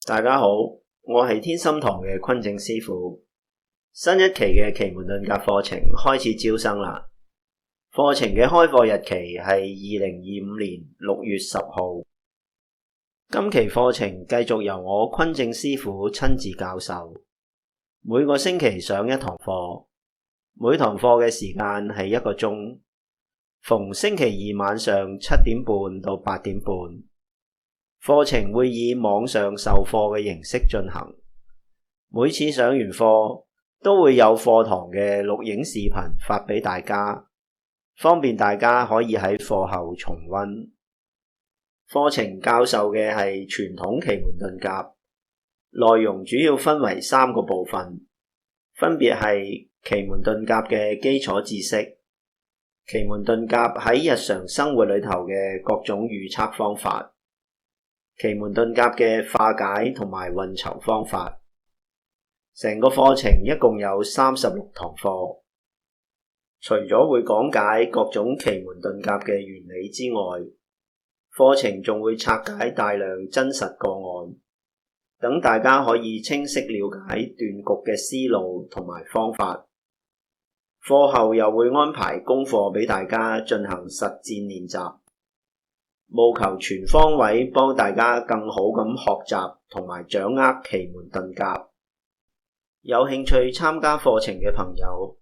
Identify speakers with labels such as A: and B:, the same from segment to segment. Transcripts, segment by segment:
A: 大家好，我係天心堂嘅坤正師傅。新一期嘅奇門遁甲課程開始招生啦。課程嘅開課日期係2025年6月10號。今期課程繼續由我坤正師傅親自教授，每個星期上一堂課，每堂課嘅時間係1個鐘，逢星期二晚上7點半到8點半。課程會以網上授課嘅形式進行，每次上完課都會有課堂嘅錄影視頻發俾大家，方便大家可以喺課後重溫。課程教授嘅係傳統奇門遁甲，內容主要分為3個部分，分別係奇門遁甲嘅基礎知識、奇門遁甲喺日常生活裏頭嘅各種預測方法、奇門遁甲嘅化解同埋運籌方法。成個課程一共有36堂課，除咗會講解各種奇門遁甲嘅原理之外，課程仲會拆解大量真實個案，等大家可以清晰了解斷局嘅思路同埋方法。課後又會安排功課俾大家進行實戰練習，務求全方位幫大家更好咁學習同埋掌握奇門遁甲。有興趣參加課程嘅朋友，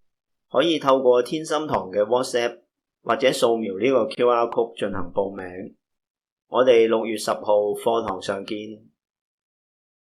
A: 可以透過天心堂嘅 WhatsApp 或者掃描呢個 QR Code 進行報名。我哋6月10號課堂上見。